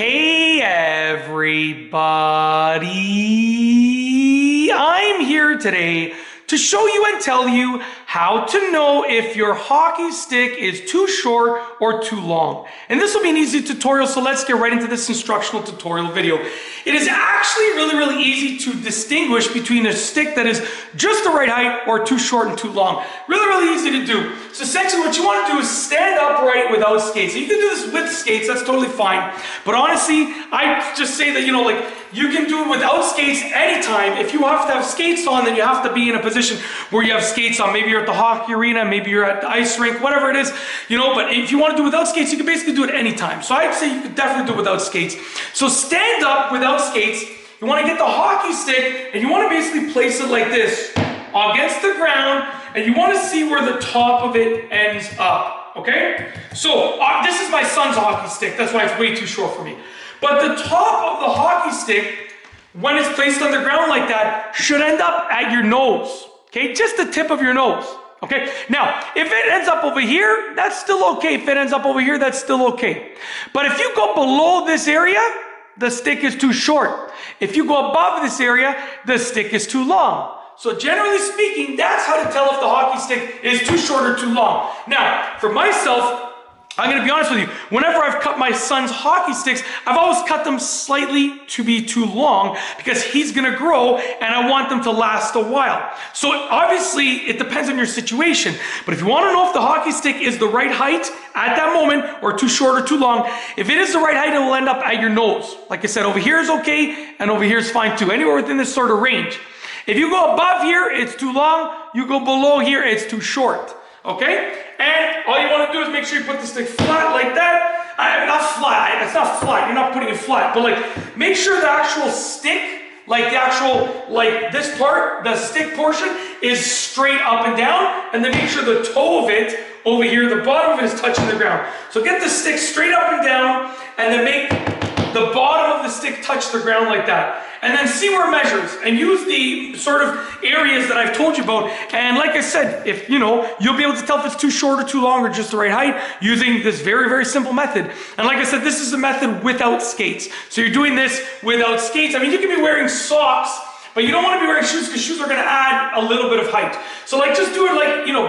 Hey everybody, I'm here today to show you and tell you how to know if your hockey stick is too short or too long. And this will be an easy tutorial, so let's get right into this instructional tutorial video. It is actually really easy to distinguish between a stick that is just the right height or too short and too long. Really easy to do. So essentially what you want to do is stand upright without skates. You can do this with skates, that's totally fine. But honestly, I just say that, you can do it without skates anytime. If you have to have skates on, then you have to be in a position where you have skates on. Maybe you're at the hockey arena, maybe you're at the ice rink, whatever it is, but if you want to do it without skates, you can basically do it anytime. So I'd say you could definitely do it without skates. So stand up without skates. You want to get the hockey stick and you want to basically place it like this against the ground, and you want to see where the top of it ends up, okay? So this is my son's hockey stick. That's why it's way too short for me. But the top of the hockey stick, when it's placed on the ground like that, should end up at your nose, okay? Just the tip of your nose, okay? Now, if it ends up over here, that's still okay. If it ends up over here, that's still okay. But if you go below this area, the stick is too short. If you go above this area, the stick is too long. So generally speaking, that's how to tell if the hockey stick is too short or too long. Now, for myself, I'm going to be honest with you, whenever I've cut my son's hockey sticks, I've always cut them slightly to be too long because he's going to grow and I want them to last a while. So obviously it depends on your situation, but if you want to know if the hockey stick is the right height at that moment or too short or too long, if it is the right height, it will end up at your nose. Like I said, over here is okay and over here is fine too, anywhere within this sort of range. If you go above here, it's too long. You go below here, it's too short. Okay? And all you want to do is make sure you put the stick flat like that. Not flat. It's not flat. You're not putting it flat. But make sure the actual stick, this part, the stick portion, is straight up and down. And then make sure the toe of it over here, the bottom of it is touching the ground. So get the stick straight up and down, and then make the bottom of the stick touch the ground like that. And then see where it measures and use the sort of areas that I've told you about. And like I said, if you'll be able to tell if it's too short or too long or just the right height using this very simple method. And like I said, this is a method without skates. So you're doing this without skates. I mean, you can be wearing socks, but you don't want to be wearing shoes because shoes are going to add a little bit of height. So just do it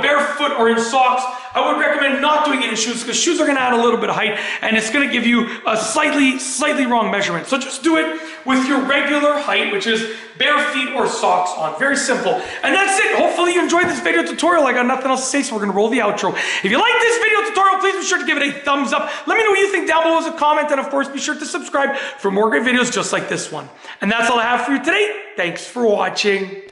barefoot or in socks. I would recommend not doing it in shoes because shoes are going to add a little bit of height and it's going to give you a slightly wrong measurement. So just do it with your regular height, which is bare feet or socks on. Very simple. And that's it. Hopefully you enjoyed this video tutorial. I got nothing else to say, so we're going to roll the outro. If you like this video tutorial, please be sure to give it a thumbs up. Let me know what you think down below as a comment, and of course be sure to subscribe for more great videos just like this one. And that's all I have for you today. Thanks for watching.